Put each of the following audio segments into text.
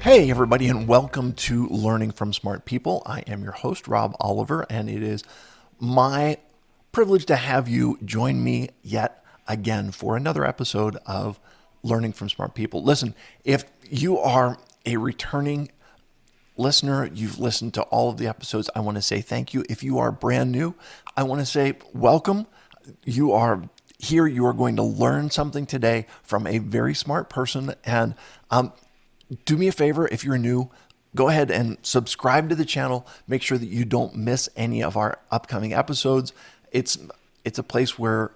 Hey, everybody, and welcome to Learning from Smart People. I am your host, Rob Oliver, and it is my privilege to have you join me yet again for another episode of Learning from Smart People. Listen, if you are a returning listener, you've listened to all of the episodes, I want to say thank you. If you are brand new, I want to say welcome. You are here. You are going to learn something today from a very smart person. And do me a favor, if you're new, go ahead and subscribe to the channel. Make sure that you don't miss any of our upcoming episodes. It's a place where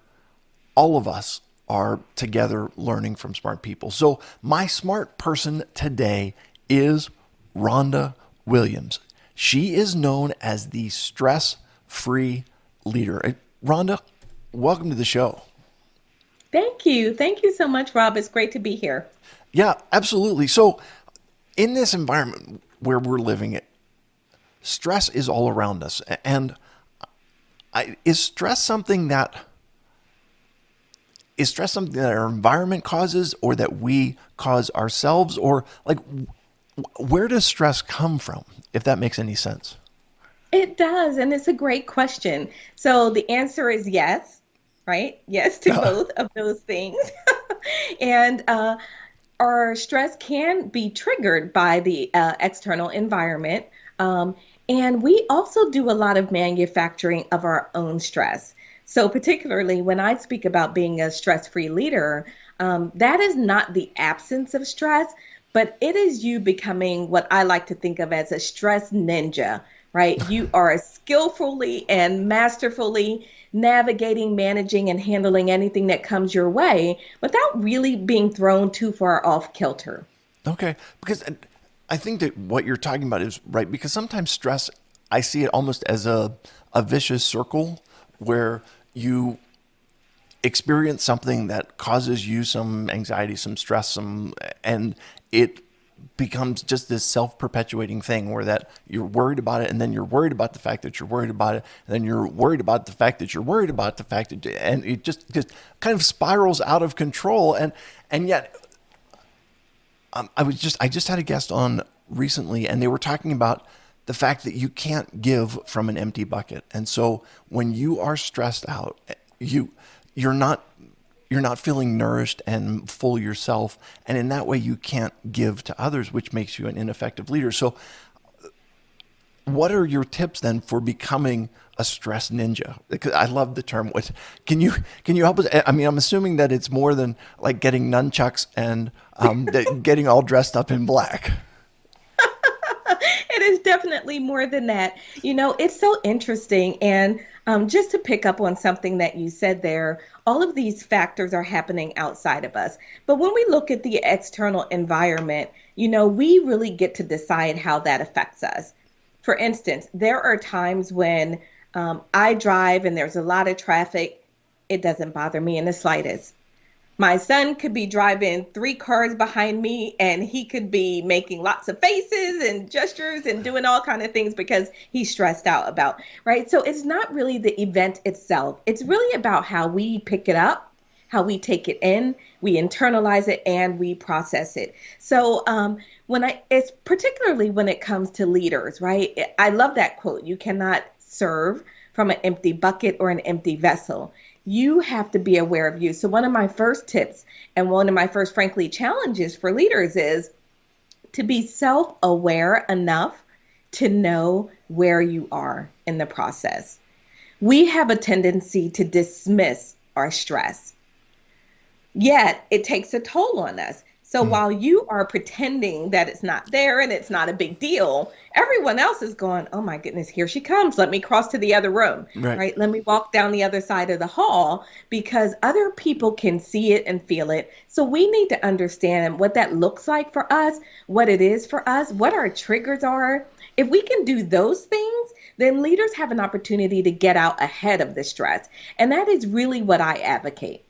all of us are together learning from smart people. So my smart person today is Rhonda Williams. She is known as the stress-free leader. Rhonda, welcome to the show. Thank you. Thank you so much, Rob. It's great to be here. Yeah, absolutely. So in this environment where we're living, stress is all around us. And is stress something that our environment causes, or that we cause ourselves, or like where does stress come from, if that makes any sense? It does, and it's a great question. So the answer is yes, right? Yes to both of those things. And our stress can be triggered by the external environment. Um, and we also do a lot of manufacturing of our own stress. So, particularly when I speak about being a stress free leader, that is not the absence of stress, but it is you becoming what I like to think of as a stress ninja, right? You are skillfully and masterfully navigating, managing, and handling anything that comes your way without really being thrown too far off kilter. Okay, because I think that what you're talking about is right, because sometimes stress, I see it almost as a vicious circle where you experience something that causes you some anxiety, some stress, and it becomes just this self-perpetuating thing where that you're worried about it, and then you're worried about the fact that you're worried about it, and then you're worried about the fact that you're worried about the fact that, and it just kind of spirals out of control. And yet, I just had a guest on recently, and they were talking about the fact that you can't give from an empty bucket. And so when you are stressed out, you're not you're not feeling nourished and full yourself, and in that way you can't give to others, which makes you an ineffective leader. So what are your tips then for becoming a stress ninja? Because I love the term. What can you help us? I mean, I'm assuming that it's more than like getting nunchucks and getting all dressed up in black. It is definitely more than that. It's so interesting. And just to pick up on something that you said there, all of these factors are happening outside of us. But when we look at the external environment, we really get to decide how that affects us. For instance, there are times when I drive and there's a lot of traffic. It doesn't bother me in the slightest. My son could be driving three cars behind me and he could be making lots of faces and gestures and doing all kind of things because he's stressed out about, right? So it's not really the event itself. It's really about how we pick it up, how we take it in, we internalize it, and we process it. So it's particularly when it comes to leaders, right? I love that quote. You cannot serve from an empty bucket or an empty vessel. You have to be aware of you. So one of my first tips and one of my first, frankly, challenges for leaders is to be self-aware enough to know where you are in the process. We have a tendency to dismiss our stress, yet it takes a toll on us. So Mm, while you are pretending that it's not there and it's not a big deal, everyone else is going, oh my goodness, here she comes. Let me cross to the other room, right. right? Let me walk down the other side of the hall because other people can see it and feel it. So we need to understand what that looks like for us, what it is for us, what our triggers are. If we can do those things, then leaders have an opportunity to get out ahead of the stress. And that is really what I advocate.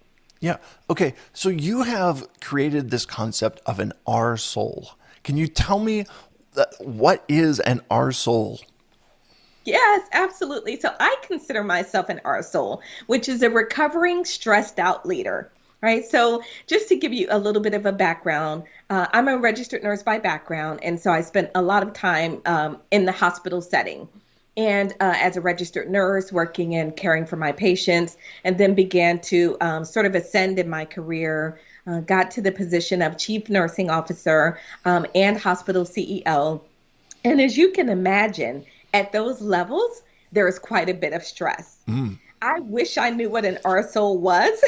Yeah. Okay. So you have created this concept of an R soul. Can you tell me what is an R soul? Yes, absolutely. So I consider myself an R soul, which is a recovering stressed out leader, right? So, just to give you a little bit of a background, I'm a registered nurse by background, and so I spent a lot of time in the hospital setting. And as a registered nurse, working and caring for my patients, and then began to sort of ascend in my career, got to the position of chief nursing officer and hospital CEO. And as you can imagine, at those levels, there is quite a bit of stress. Mm, I wish I knew what an RSO was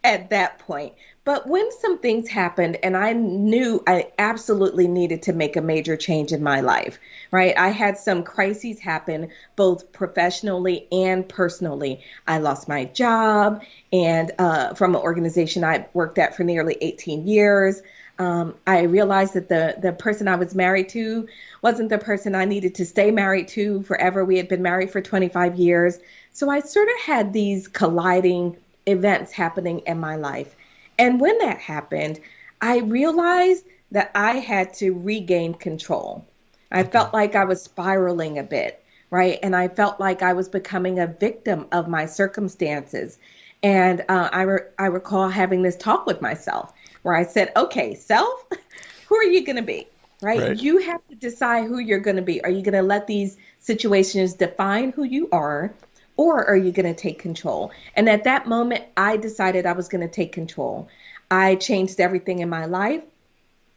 at that point. But when some things happened and I knew I absolutely needed to make a major change in my life, right? I had some crises happen both professionally and personally. I lost my job and from an organization I worked at for nearly 18 years. I realized that the person I was married to wasn't the person I needed to stay married to forever. We had been married for 25 years. So I sort of had these colliding events happening in my life. And when that happened, I realized that I had to regain control. I okay. felt like I was spiraling a bit, right? And I felt like I was becoming a victim of my circumstances. And I recall having this talk with myself where I said, okay, self, who are you going to be? Right? Right. You have to decide who you're going to be. Are you going to let these situations define who you are, or are you going to take control? And at that moment, I decided I was going to take control. I changed everything in my life,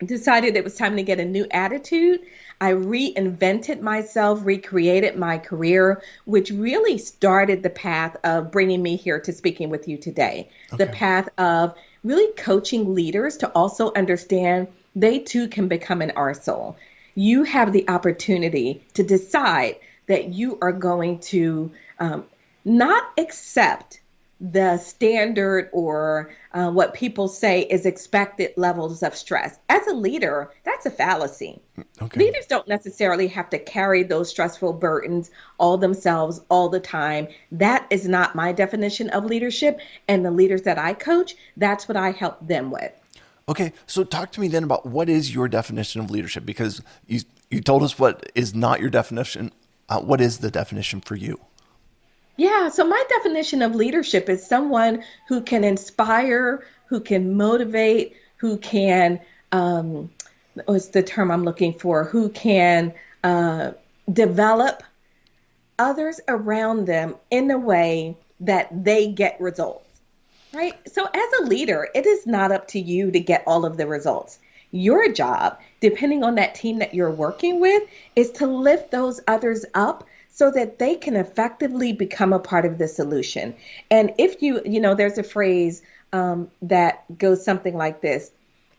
decided it was time to get a new attitude. I reinvented myself, recreated my career, which really started the path of bringing me here to speaking with you today. The Okay. path of really coaching leaders to also understand they too can become an R soul. You have the opportunity to decide that you are going to not accept the standard or what people say is expected levels of stress. As a leader, that's a fallacy. Okay. Leaders don't necessarily have to carry those stressful burdens all themselves all the time. That is not my definition of leadership. And the leaders that I coach, that's what I help them with. Okay. So talk to me then about what is your definition of leadership? Because you told us what is not your definition. What is the definition for you? Yeah, so my definition of leadership is someone who can inspire, who can motivate, who can, what's the term I'm looking for, who can develop others around them in a way that they get results. Right. So, as a leader, it is not up to you to get all of the results. Your job, depending on that team that you're working with, is to lift those others up so that they can effectively become a part of the solution. And if there's a phrase that goes something like this: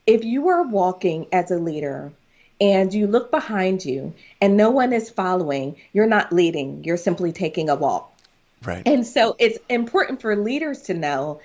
if you are walking as a leader and you look behind you and no one is following, you're not leading, you're simply taking a walk. Right. And so it's important for leaders to know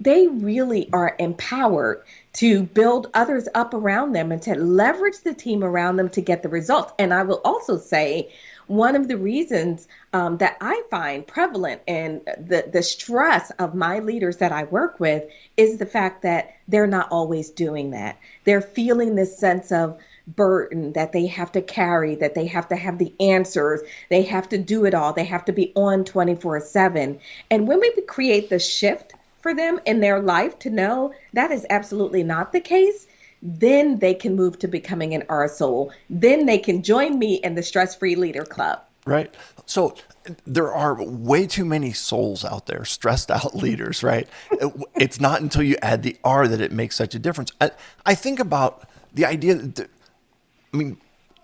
they really are empowered to build others up around them and to leverage the team around them to get the results. And I will also say one of the reasons that I find prevalent in the stress of my leaders that I work with is the fact that they're not always doing that. They're feeling this sense of burden that they have to carry, that they have to have the answers, they have to do it all, they have to be on 24/7. And when we create the shift for them in their life to know that is absolutely not the case, then they can move to becoming an R soul. Then they can join me in the Stress Free Leader Club. Right. So there are way too many souls out there, stressed out leaders, right? It's not until you add the R that it makes such a difference. I think about the idea that, I mean,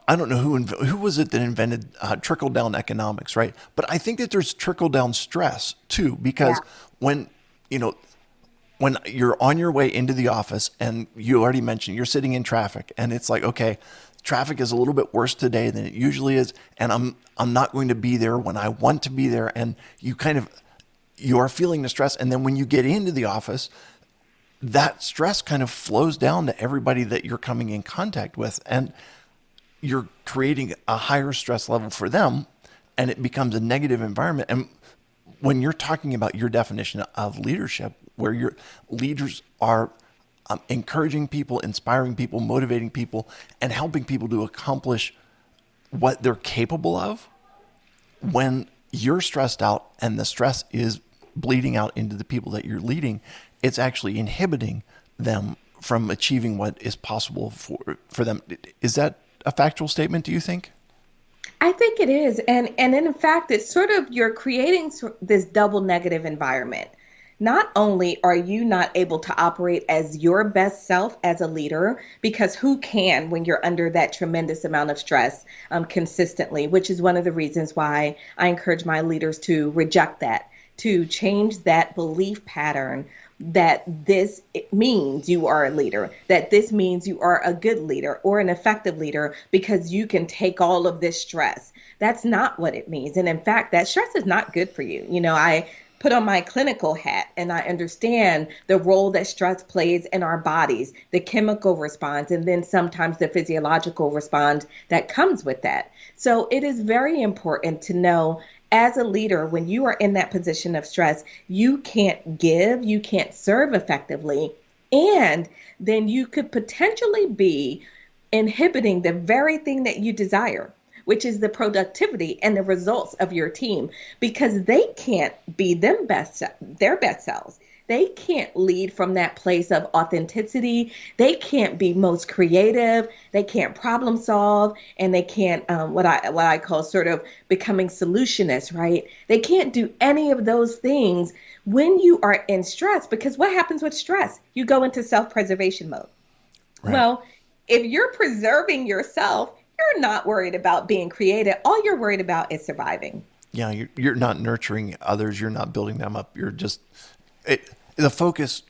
I don't know who was it that invented trickle down economics, right? But I think that there's trickle down stress too, because Yeah. when, you know, when you're on your way into the office and you already mentioned you're sitting in traffic and it's like, okay, traffic is a little bit worse today than it usually is, and I'm not going to be there when I want to be there, and you are feeling the stress, and then when you get into the office, that stress kind of flows down to everybody that you're coming in contact with, and you're creating a higher stress level for them, and it becomes a negative environment. And when you're talking about your definition of leadership, where your leaders are encouraging people, inspiring people, motivating people, and helping people to accomplish what they're capable of, when you're stressed out and the stress is bleeding out into the people that you're leading, it's actually inhibiting them from achieving what is possible for them. Is that a factual statement, do you think? I think it is. And in fact, it's sort of you're creating this double negative environment. Not only are you not able to operate as your best self as a leader, because who can when you're under that tremendous amount of stress consistently, which is one of the reasons why I encourage my leaders to reject that, to change that belief pattern that this means you are a leader, that this means you are a good leader or an effective leader because you can take all of this stress. That's not what it means. And in fact, that stress is not good for you. I put on my clinical hat and I understand the role that stress plays in our bodies, the chemical response, and then sometimes the physiological response that comes with that. So it is very important to know as a leader, when you are in that position of stress, you can't give, you can't serve effectively, and then you could potentially be inhibiting the very thing that you desire, which is the productivity and the results of your team, because they can't be their best selves. They can't lead from that place of authenticity. They can't be most creative. They can't problem solve, and they can't what I call sort of becoming solutionists, right? They can't do any of those things when you are in stress, because what happens with stress? You go into self-preservation mode. Right. Well, if you're preserving yourself, you're not worried about being creative. All you're worried about is surviving. Yeah, you're not nurturing others. You're not building them up. You're just the focus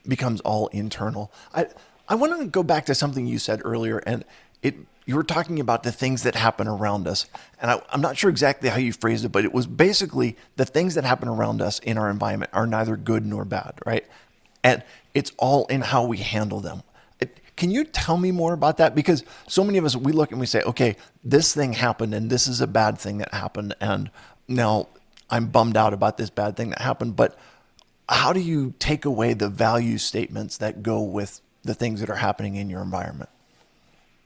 becomes all internal. I want to go back to something you said earlier, and it you were talking about the things that happen around us, and I'm not sure exactly how you phrased it, but it was basically the things that happen around us in our environment are neither good nor bad, right? And it's all in how we handle them. Can you tell me more about that? Because so many of us, we look and we say, okay, this thing happened and this is a bad thing that happened. And now I'm bummed out about this bad thing that happened. But how do you take away the value statements that go with the things that are happening in your environment?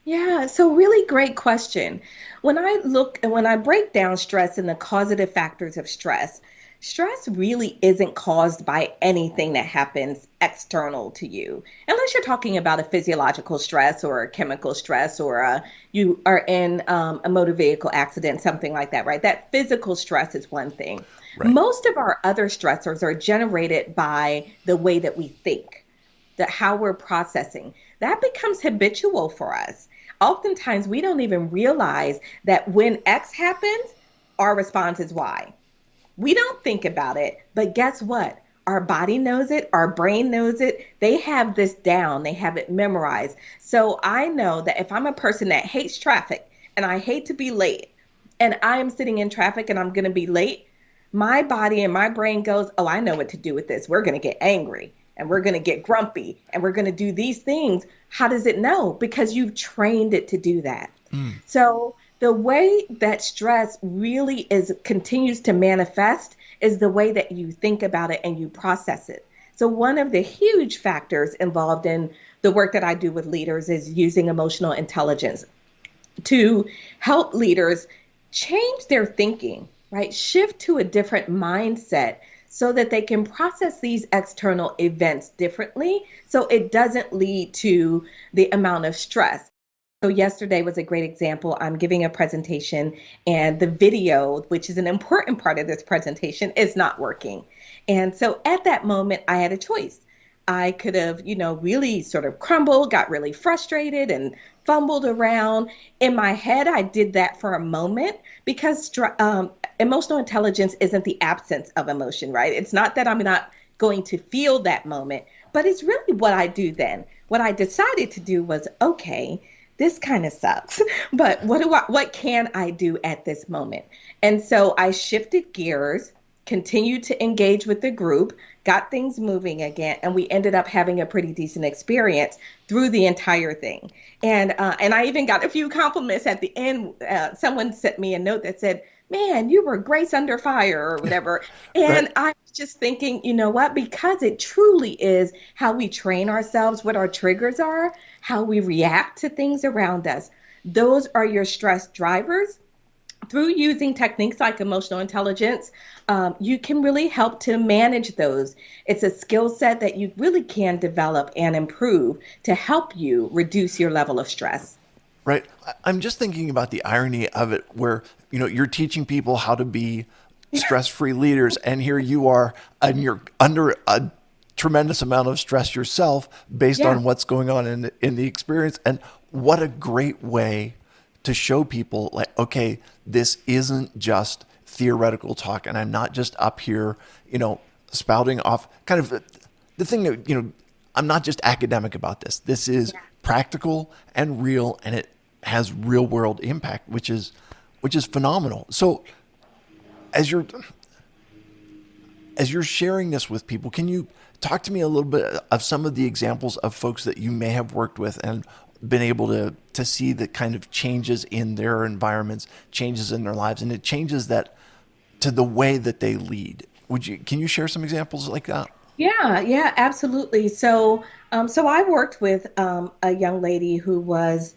Yeah, so really great question. When I break down stress and the causative factors of stress, stress really isn't caused by anything that happens external to you, unless you're talking about a physiological stress or a chemical stress or you are in a motor vehicle accident, something like that, right? That physical stress is one thing. Right. Most of our other stressors are generated by the way that we think, that how we're processing. That becomes habitual for us. Oftentimes, we don't even realize that when X happens, our response is Y. We don't think about it, but guess what? Our body knows it, our brain knows it. They have this down, they have it memorized. So I know that if I'm a person that hates traffic and I hate to be late, and I am sitting in traffic and I'm going to be late, my body and my brain goes, oh, I know what to do with this. We're going to get angry and we're going to get grumpy and we're going to do these things. How does it know? Because you've trained it to do that. So the way that stress really continues to manifest is the way that you think about it and you process it. So one of the huge factors involved in the work that I do with leaders is using emotional intelligence to help leaders change their thinking, right? Shift to a different mindset so that they can process these external events differently so it doesn't lead to the amount of stress. So yesterday was a great example. I'm giving a presentation and the video, which is an important part of this presentation, is not working. And so at that moment, I had a choice. I could have, really sort of crumbled, got really frustrated and fumbled around. In my head, I did that for a moment because emotional intelligence isn't the absence of emotion, right? It's not that I'm not going to feel that moment, but it's really what I do then. What I decided to do was, okay, this kind of sucks, but what can I do at this moment? And so I shifted gears, continued to engage with the group, got things moving again, and we ended up having a pretty decent experience through the entire thing. And I even got a few compliments at the end. Someone sent me a note that said, "Man, you were grace under fire," or whatever. Right. And I was just thinking, you know what? Because it truly is how we train ourselves, what our triggers are, how we react to things around us. Those are your stress drivers. through using techniques like emotional intelligence, you can really help to manage those. It's a skill set that you really can develop and improve to help you reduce your level of stress. Right. I'm just thinking about the irony of it where, you're teaching people how to be stress-free leaders, and here you are, and you're under a tremendous amount of stress yourself based Yeah. on what's going on in the experience. And what a great way to show people, like, okay, this isn't just theoretical talk, and I'm not just up here, spouting off kind of the thing that, I'm not just academic about this. This is practical and real, and it has real world impact, which is phenomenal. So as you're as you're sharing this with people, can you talk to me a little bit of some of the examples of folks that you may have worked with and been able to see the kind of changes in their environments, changes in their lives, and it changes that to the way that they lead? Can you share some examples like that? Yeah, yeah, absolutely. So I worked with a young lady who was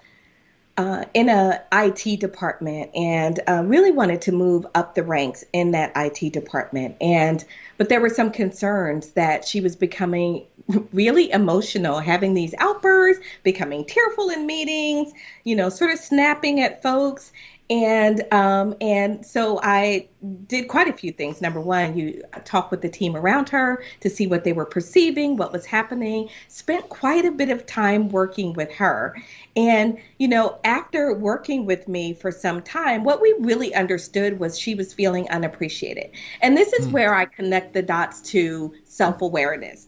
in a IT department and really wanted to move up the ranks in that IT department. But there were some concerns that she was becoming really emotional, having these outbursts, becoming tearful in meetings, sort of snapping at folks. And so I did quite a few things. Number one, you talk with the team around her to see what they were perceiving, what was happening. Spent quite a bit of time working with her. And, after working with me for some time, what we really understood was she was feeling unappreciated. And this is where I connect the dots to self awareness.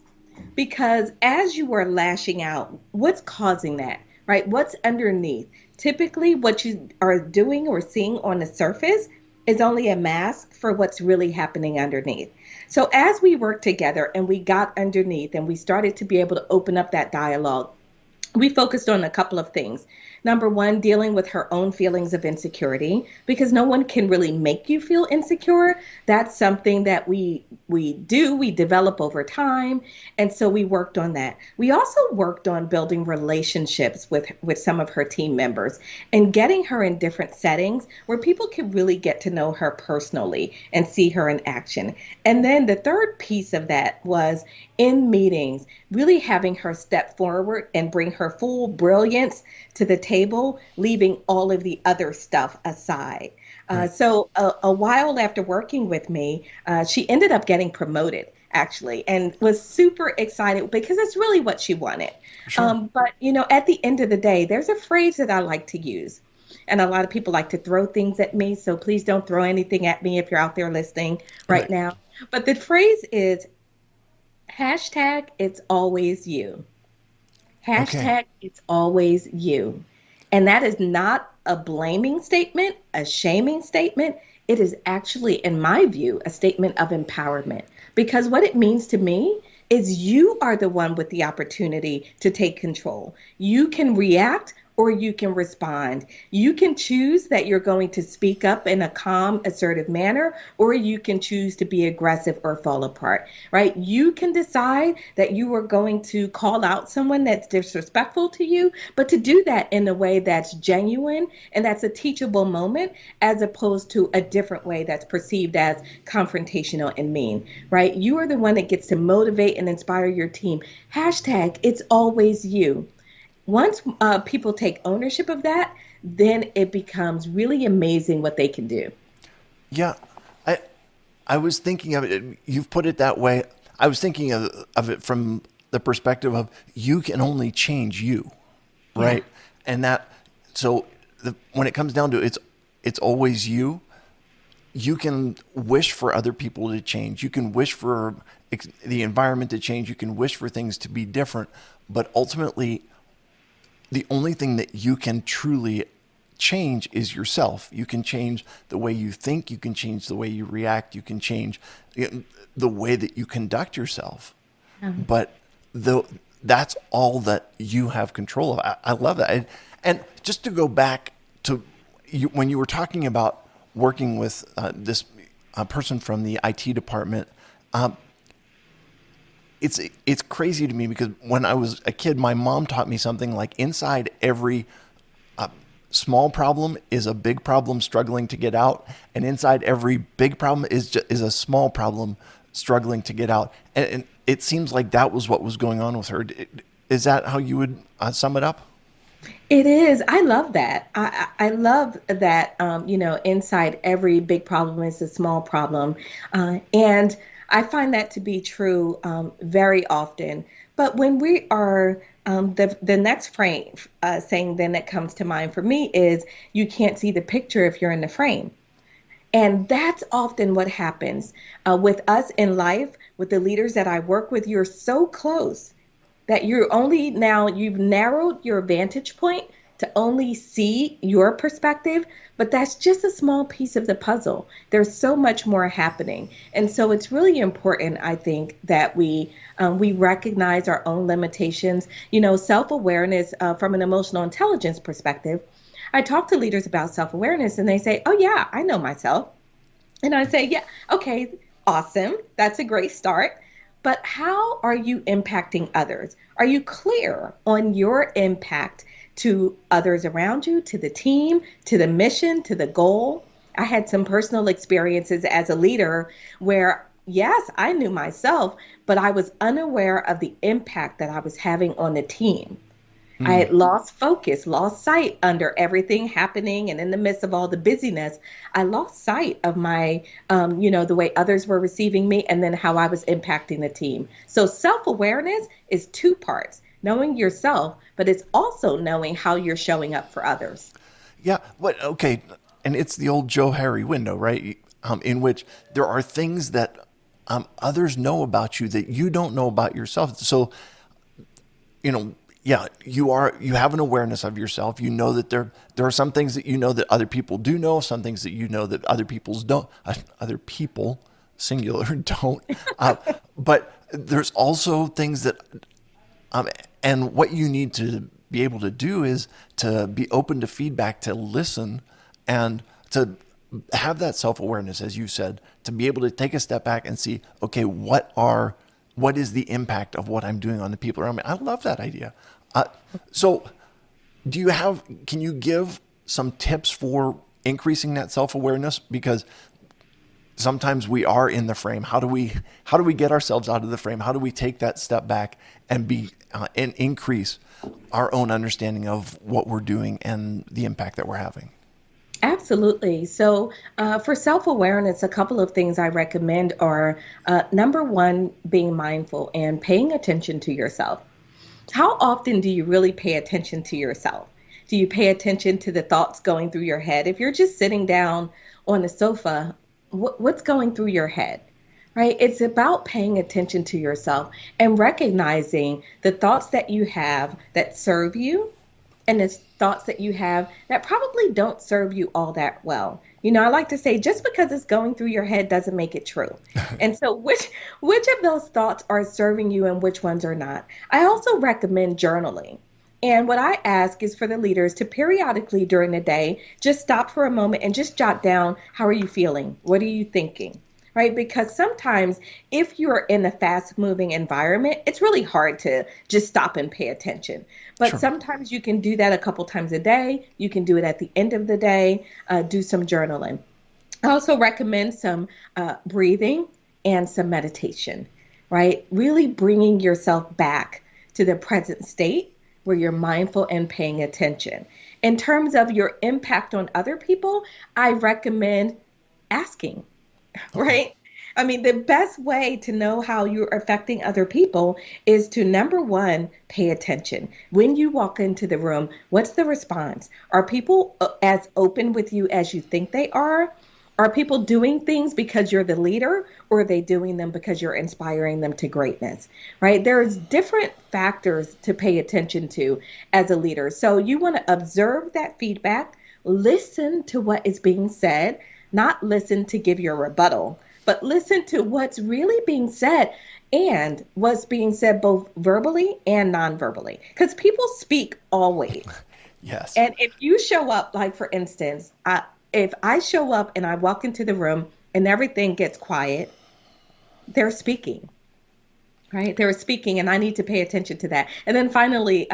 Because as you are lashing out, what's causing that, right? What's underneath? Typically, what you are doing or seeing on the surface is only a mask for what's really happening underneath. So, as we worked together and we got underneath and we started to be able to open up that dialogue, we focused on a couple of things. Number one, dealing with her own feelings of insecurity, because no one can really make you feel insecure. That's something that we develop over time, and so we worked on that. We also worked on building relationships with some of her team members and getting her in different settings where people can really get to know her personally and see her in action. And then the third piece of that was in meetings, really having her step forward and bring her full brilliance to the table, leaving all of the other stuff aside. Right. So a while after working with me, she ended up getting promoted actually and was super excited because that's really what she wanted. Sure. But at the end of the day, there's a phrase that I like to use. And a lot of people like to throw things at me. So please don't throw anything at me if you're out there listening right Right. now. But the phrase is hashtag it's always you. Okay. Hashtag it's always you. And that is not a blaming statement, a shaming statement. It is actually, in my view, a statement of empowerment. Because what it means to me is you are the one with the opportunity to take control. You can react or you can respond. You can choose that you're going to speak up in a calm, assertive manner, or you can choose to be aggressive or fall apart, right? You can decide that you are going to call out someone that's disrespectful to you, but to do that in a way that's genuine and that's a teachable moment, as opposed to a different way that's perceived as confrontational and mean, right? You are the one that gets to motivate and inspire your team. Hashtag it's always you. Once people take ownership of that, then it becomes really amazing what they can do. Yeah. I I was thinking of it. You've put it that way. I was thinking of it from the perspective of you can only change you, Yeah. right? And that so when it comes down to it, it's always you. You can wish for other people to change. You can wish for the environment to change. You can wish for things to be different, but ultimately the only thing that you can truly change is yourself. You can change the way you think, you can change the way you react, you can change the way that you conduct yourself. Um, But the that's all that you have control of. I love that. And just to go back to when you were talking about working with this person from the IT department, um, it's crazy to me because when I was a kid, my mom taught me something like inside every small problem is a big problem struggling to get out, and inside every big problem is a small problem struggling to get out. And it seems like that was what was going on with her. Is that how you would sum it up? It is. I love that. I love that, inside every big problem is a small problem. And I find that to be true very often. But when we are, the next frame, saying then that comes to mind for me is you can't see the picture if you're in the frame. And that's often what happens with us in life, with the leaders that I work with. You're so close that you've narrowed your vantage point to only see your perspective, but that's just a small piece of the puzzle. There's so much more happening. And so it's really important, I think, that we recognize our own limitations. Self-awareness from an emotional intelligence perspective. I talk to leaders about self-awareness and they say, "Oh yeah, I know myself." And I say, "Yeah, okay, awesome. That's a great start. But how are you impacting others? Are you clear on your impact to others around you, to the team, to the mission, to the goal?" I had some personal experiences as a leader where, yes, I knew myself, but I was unaware of the impact that I was having on the team. I Hmm. had lost focus, lost sight under everything happening, and in the midst of all the busyness, I lost sight of the way others were receiving me and then how I was impacting the team. So self awareness is two parts: knowing yourself, but it's also knowing how you're showing up for others. Yeah, but okay, and it's the old Joe Harry window, right? In which there are things that others know about you that you don't know about yourself. So yeah, you have an awareness of yourself. You know that there are some things that you know that other people do know, some things that you know that other people singular don't. Uh, but there's also things that um, and what you need to be able to do is to be open to feedback, to listen, and to have that self awareness, as you said, to be able to take a step back and see, okay, what is the impact of what I'm doing on the people around me? I love that idea. Uh, so, can you give some tips for increasing that self awareness? Because sometimes we are in the frame. How do we get ourselves out of the frame? How do we take that step back and increase our own understanding of what we're doing and the impact that we're having? Absolutely. So, for self awareness, a couple of things I recommend are number one, being mindful and paying attention to yourself. How often do you really pay attention to yourself? Do you pay attention to the thoughts going through your head? If you're just sitting down on the sofa, what's going through your head? Right? It's about paying attention to yourself and recognizing the thoughts that you have that serve you and the thoughts that you have that probably don't serve you all that well. I like to say just because it's going through your head doesn't make it true. And so which of those thoughts are serving you and which ones are not? I also recommend journaling. And what I ask is for the leaders to periodically during the day just stop for a moment and just jot down, how are you feeling? What are you thinking? Right? Because sometimes if you're in a fast moving environment, it's really hard to just stop and pay attention. But Sure. sometimes you can do that a couple times a day. You can do it at the end of the day, do some journaling. I also recommend some breathing and some meditation, right? Really bringing yourself back to the present state where you're mindful and paying attention. In terms of your impact on other people, I recommend asking, Okay. right? I mean, the best way to know how you're affecting other people is to number one, pay attention. When you walk into the room, what's the response? Are people as open with you as you think they are? Are people doing things because you're the leader, or are they doing them because you're inspiring them to greatness? Right? There's different factors to pay attention to as a leader. So you want to observe that feedback, listen to what is being said, not listen to give your rebuttal, but listen to what's really being said and what's being said both verbally and non-verbally. Because people speak always. Yes. And if you show up, like for instance, if I show up and I walk into the room and everything gets quiet, they're speaking. Right. They were speaking, and I need to pay attention to that. And then finally,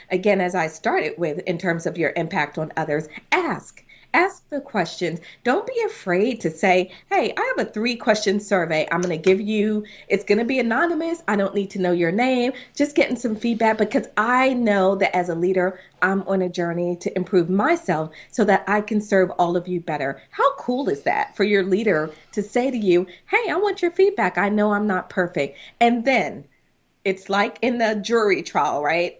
again, as I started with, in terms of your impact on others, ask. Ask the questions. Don't be afraid to say, hey, I have a 3 question survey. I'm going to give you, it's going to be anonymous. I don't need to know your name. Just getting some feedback because I know that as a leader, I'm on a journey to improve myself so that I can serve all of you better. How cool is that for your leader to say to you, hey, I want your feedback. I know I'm not perfect. And then it's like in the jury trial, right?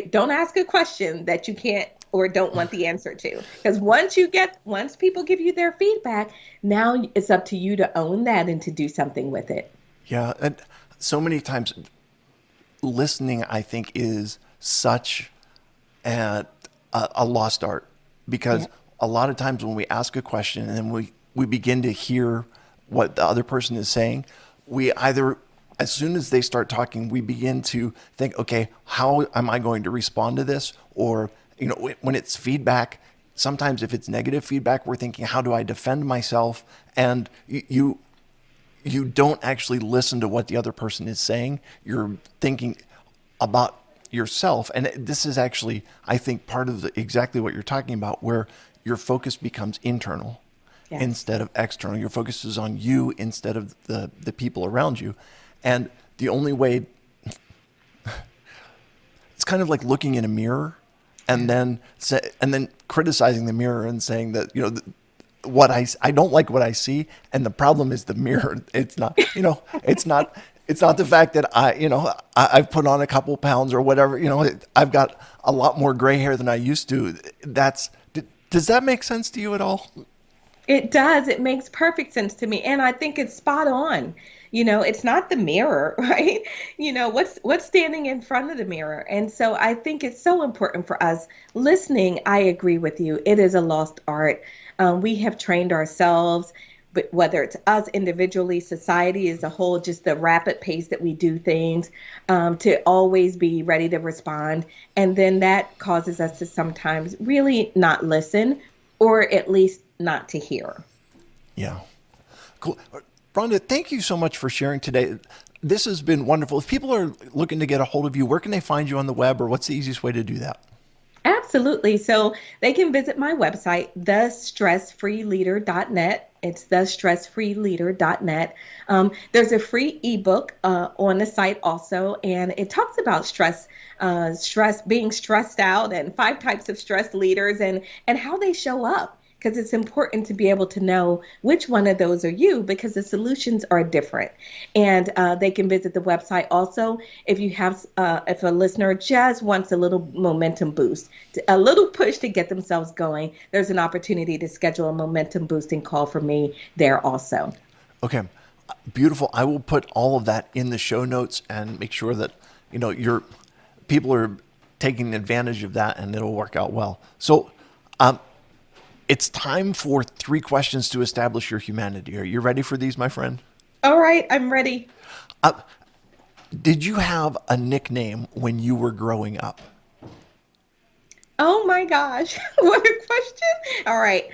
Don't ask a question that you can't or don't want the answer to. Because once people give you their feedback, now it's up to you to own that and to do something with it. Yeah, and so many times listening, I think, is such a lost art because Yeah. a lot of times when we ask a question and then we begin to hear what the other person is saying, we either, as soon as they start talking, we begin to think, okay, how am I going to respond to this? Or, when it's feedback, sometimes if it's negative feedback, we're thinking, how do I defend myself? And you don't actually listen to what the other person is saying. You're thinking about yourself. And this is actually, I think, part of exactly what you're talking about, where your focus becomes internal Yes. instead of external. Your focus is on you instead of the people around you. And the only way, it's kind of like looking in a mirror and Yes. then criticizing the mirror and saying that, I don't like what I see, and the problem is the mirror. It's not, it's not the fact that I've put on a couple pounds or whatever. I've got a lot more gray hair than I used to. Does that make sense to you at all? It does. It makes perfect sense to me. And I think it's spot on. It's not the mirror, right? What's standing in front of the mirror. And so I think it's so important for us listening. I agree with you. It is a lost art. We have trained ourselves, but whether it's us individually, society as a whole, just the rapid pace that we do things, to always be ready to respond. And then that causes us to sometimes really not listen or at least not to hear. Yeah. Cool. Rhonda, thank you so much for sharing today. This has been wonderful. If people are looking to get a hold of you, where can they find you on the web, or what's the easiest way to do that? Absolutely. So they can visit my website, thestressfreeleader.net. It's thestressfreeleader.net. There's a free ebook on the site also, and it talks about stress, being stressed out, and 5 types of stress leaders, and how they show up. Because it's important to be able to know which one of those are you, because the solutions are different. And they can visit the website also if a listener just wants a little momentum boost, a little push to get themselves going. There's an opportunity to schedule a momentum boosting call for me there also. Okay. Beautiful. I will put all of that in the show notes and make sure that, your people are taking advantage of that and it'll work out well. So, it's time for 3 questions to establish your humanity. Are you ready for these, my friend? All right, I'm ready. Did you have a nickname when you were growing up? Oh my gosh, what a question. All right,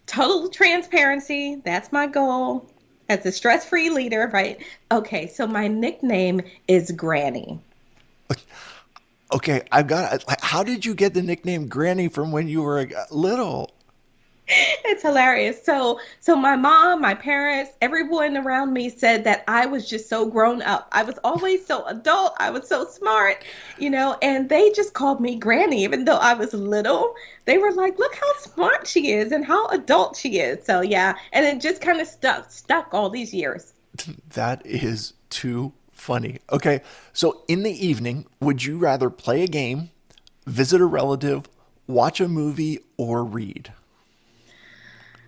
total transparency. That's my goal as a stress free leader, right? Okay, so my nickname is Granny. Okay, I've got. How did you get the nickname Granny from when you were little? It's hilarious. So my mom, my parents, everyone around me said that I was just so grown up. I was always so adult. I was so smart, and they just called me Granny, even though I was little. They were like, "Look how smart she is and how adult she is." So yeah, and it just kind of stuck all these years. That is too funny. Okay, so in the evening, would you rather play a game, visit a relative, watch a movie, or read?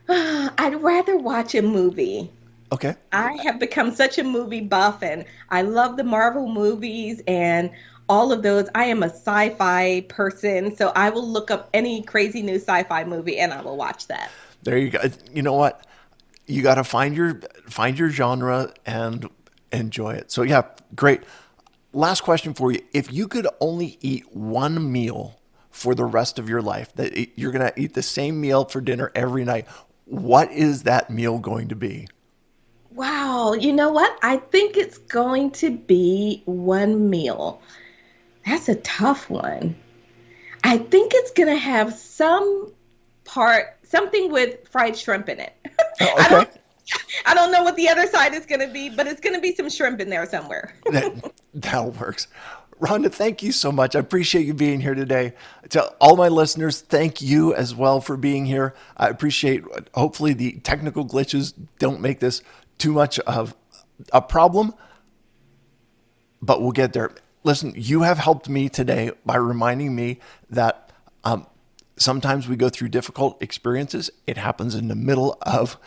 I'd rather watch a movie. Okay. I have become such a movie buff, and I love the Marvel movies and all of those. I am a sci-fi person, so I will look up any crazy new sci-fi movie and I will watch that. There you go. You know what? You got to find your genre and enjoy it. So yeah, great. Last question for you. If you could only eat one meal for the rest of your life, that you're going to eat the same meal for dinner every night, what is that meal going to be? Wow, you know what? I think it's going to be one meal. That's a tough one. I think it's going to have something with fried shrimp in it. Oh, I okay. don't I don't know what the other side is going to be, but it's going to be some shrimp in there somewhere. That works. Rhonda, thank you so much. I appreciate you being here today. To all my listeners, thank you as well for being here. I appreciate, hopefully, the technical glitches don't make this too much of a problem, but we'll get there. Listen, you have helped me today by reminding me that sometimes we go through difficult experiences. It happens in the middle of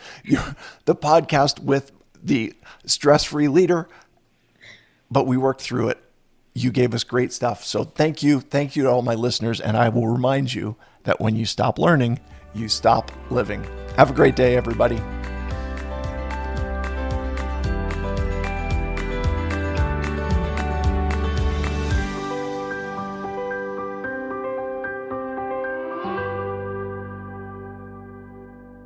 the podcast with the stress-free leader, but we worked through it. You gave us great stuff. So thank you. Thank you to all my listeners. And I will remind you that when you stop learning, you stop living. Have a great day, everybody.